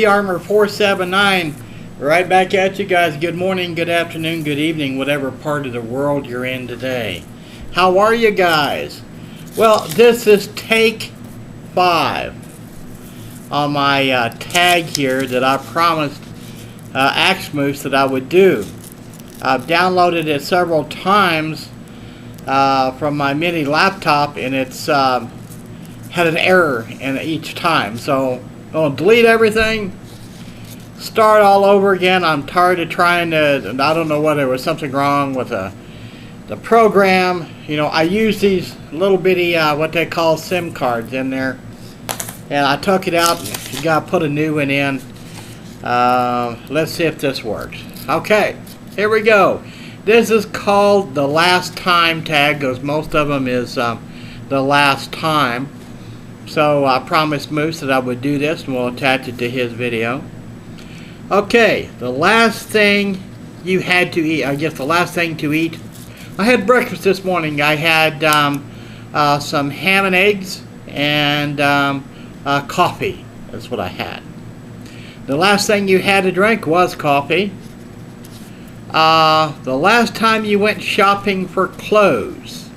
Armor 479, right back at you guys. Good morning, good afternoon, good evening, whatever part of the world you're in today. How are you guys? Well, this is take 5 on my tag here that I promised axemoose that I would do. I've downloaded it several times from my mini laptop, and it's had an error in each time. So I'll delete everything, start all over again. I'm tired of trying to, I don't know whether there was something wrong with the program. You know, I use these little bitty, what they call SIM cards in there. And I took it out, and you gotta put a new one in. Let's see if this works. Okay, here we go. This is called the last time tag, because most of them is the last time. So I promised Moose that I would do this, and we'll attach it to his video. Okay, the last thing you had to eat, I guess the last thing to eat. I had breakfast this morning. I had some ham and eggs and coffee. That's what I had. The last thing you had to drink was coffee. The last time you went shopping for clothes,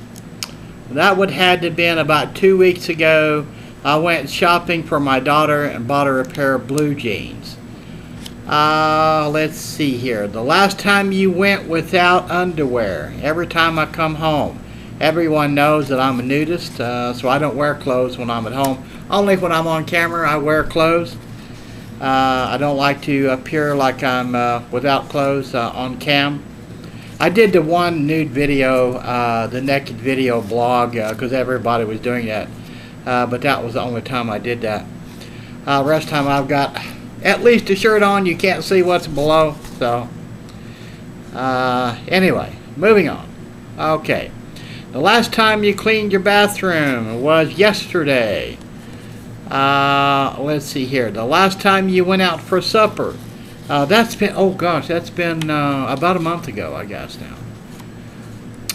that would had to have been about 2 weeks ago. I went shopping for my daughter and bought her a pair of blue jeans. Let's see here. The last time you went without underwear. Every time I come home, everyone knows that I'm a nudist, so I don't wear clothes when I'm at home. Only when I'm on camera I wear clothes. I don't like to appear like I'm without clothes on cam. I did the one nude video, the naked video blog, because everybody was doing that. But that was the only time I did that. Rest of the time I've got at least a shirt on. You can't see what's below. So anyway, moving on. Okay, the last time you cleaned your bathroom was yesterday. Let's see here. The last time you went out for supper. That's been, oh gosh, that's been about a month ago, I guess now.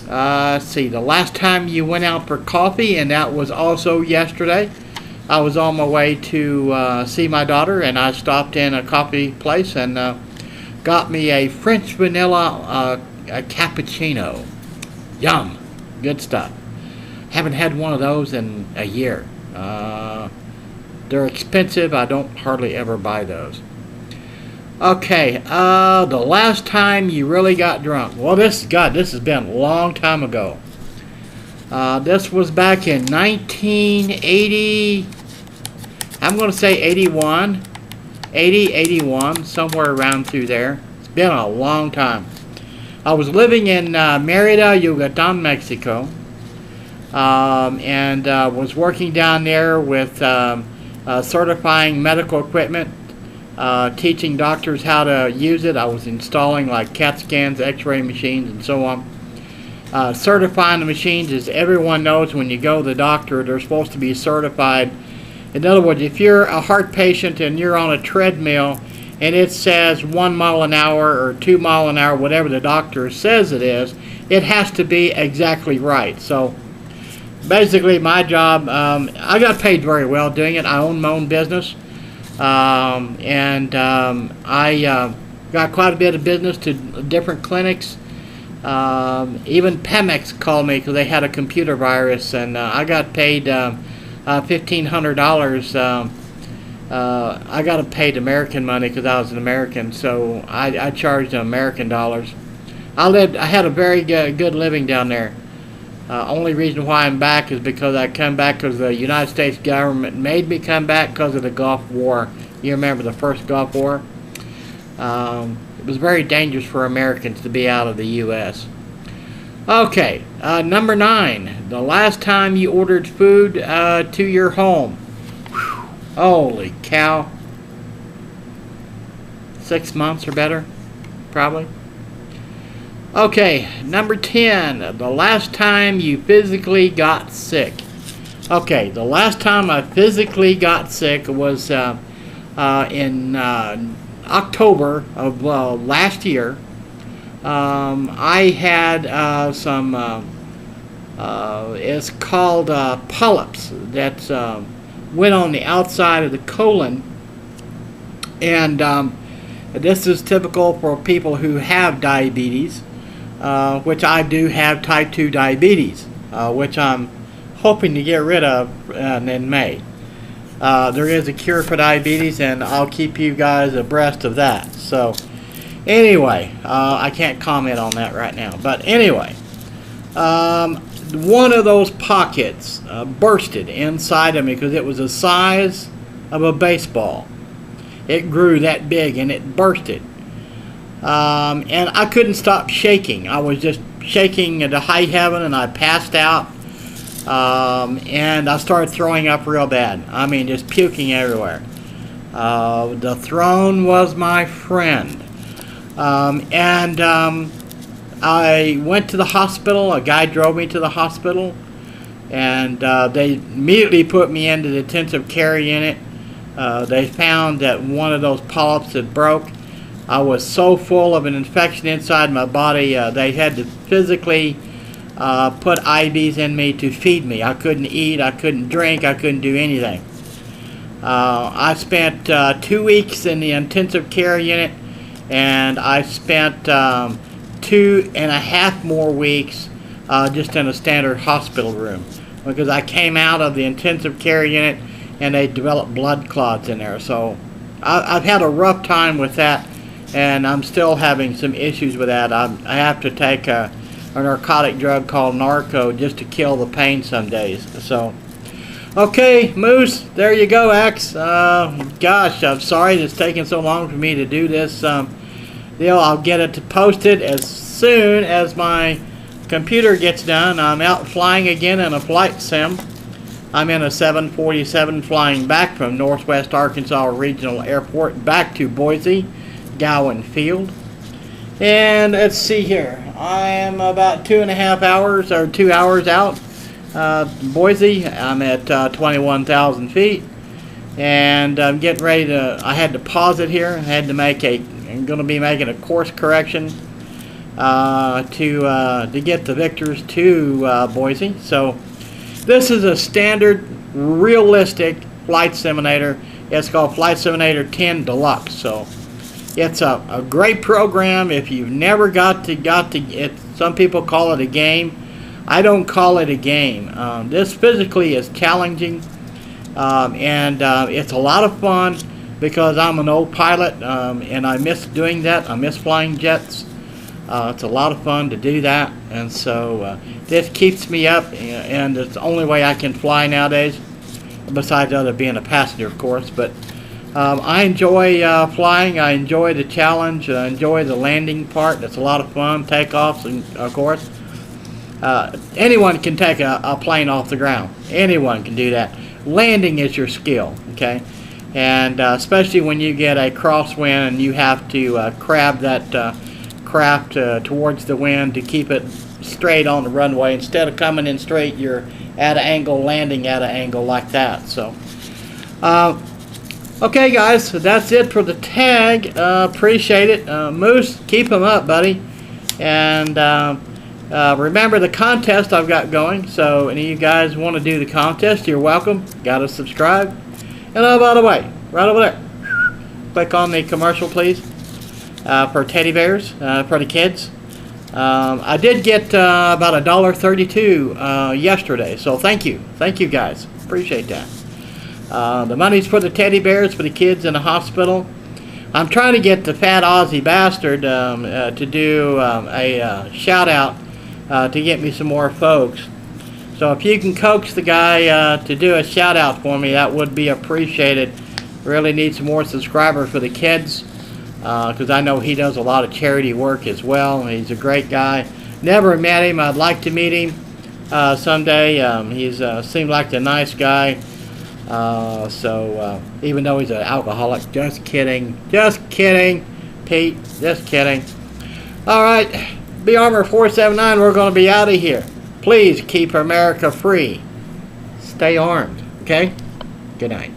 Let's see, the last time you went out for coffee, and that was also yesterday. I was on my way to see my daughter, and I stopped in a coffee place and got me a French vanilla a cappuccino. Yum. Good stuff. Haven't had one of those in a year. They're expensive. I don't hardly ever buy those. Okay, the last time you really got drunk. Well, this has been a long time ago. This was back in 1980. I'm going to say 81. 81, somewhere around through there. It's been a long time. I was living in Mérida, Yucatan, Mexico. And was working down there with certifying medical equipment. Teaching doctors how to use it. I was installing like CAT scans, x-ray machines, and so on. Certifying the machines, as everyone knows, when you go to the doctor, they're supposed to be certified. In other words, if you're a heart patient and you're on a treadmill and it says 1 mile an hour or 2 mile an hour, whatever the doctor says it is, it has to be exactly right. So basically my job, I got paid very well doing it. I own my own business. I got quite a bit of business to different clinics. Even Pemex called me because they had a computer virus, and I got paid $1,500. I got paid American money because I was an American, so I charged American dollars. I had a very good living down there. Only reason why I'm back is because I come back because the United States government made me come back because of the Gulf War. You remember the first Gulf War? It was very dangerous for Americans to be out of the U.S. Okay, number 9. The last time you ordered food to your home. Whew, holy cow. 6 months or better, probably. Okay, number 10, the last time you physically got sick. Okay, the last time I physically got sick was in October of last year. I had it's called polyps that went on the outside of the colon And this is typical for people who have diabetes, which I do have type 2 diabetes, which I'm hoping to get rid of in May. There is a cure for diabetes, and I'll keep you guys abreast of that. So anyway, I can't comment on that right now. But anyway, one of those pockets bursted inside of me because it was the size of a baseball. It grew that big and it bursted. And I couldn't stop shaking. I was just shaking into high heaven, and I passed out. And I started throwing up real bad. I mean, just puking everywhere. The throne was my friend. I went to the hospital. A guy drove me to the hospital, and they immediately put me into the intensive care unit. They found that one of those polyps had broke. I was so full of an infection inside my body, they had to physically put IVs in me to feed me. I couldn't eat, I couldn't drink, I couldn't do anything. I spent 2 weeks in the intensive care unit, and I spent 2.5 more weeks just in a standard hospital room, because I came out of the intensive care unit and they developed blood clots in there. So I've had a rough time with that, and I'm still having some issues with that. I have to take a narcotic drug called Narco just to kill the pain some days. So, okay, Moose, there you go, Axe. Gosh, I'm sorry it's taking so long for me to do this deal. I'll get it posted as soon as my computer gets done. I'm out flying again in a flight sim. I'm in a 747 flying back from Northwest Arkansas Regional Airport back to Boise, Gowan Field. And let's see here. I am about 2.5 hours or 2 hours out. Boise, I'm at 21,000 feet. And I'm getting ready to, I had to pause it here. I had to make I'm going to be making a course correction to get the Victors to Boise. So this is a standard, realistic flight simulator. It's called Flight Simulator 10 Deluxe. So it's a great program. If you've never got to it, some people call it a game. I don't call it a game. This physically is challenging, and it's a lot of fun because I'm an old pilot, and I miss doing that. I miss flying jets. It's a lot of fun to do that, and so this keeps me up, and it's the only way I can fly nowadays, besides other being a passenger, of course. But I enjoy flying. I enjoy the challenge. I enjoy the landing part. It's a lot of fun. Takeoffs, and of course, anyone can take a plane off the ground. Anyone can do that. Landing is your skill, okay? And especially when you get a crosswind and you have to crab that craft towards the wind to keep it straight on the runway. Instead of coming in straight, you're at an angle, landing at an angle like that. So okay, guys, so that's it for the tag. Appreciate it. Moose, keep them up, buddy. And remember the contest I've got going. So any of you guys want to do the contest, you're welcome. Got to subscribe. And by the way, right over there, click on the commercial, please, for teddy bears for the kids. I did get about $1.32 yesterday, so thank you guys, appreciate that. The money's for the teddy bears for the kids in the hospital. I'm trying to get the fat Aussie bastard to do a shout out to get me some more folks. So if you can coax the guy to do a shout out for me, that would be appreciated. Really need some more subscribers for the kids, because I know he does a lot of charity work as well. He's a great guy. Never met him. I'd like to meet him someday. He's seemed like a nice guy. Even though he's an alcoholic, just kidding, Pete, just kidding. All right, B Armor 479, we're going to be out of here. Please keep America free. Stay armed, okay? Good night.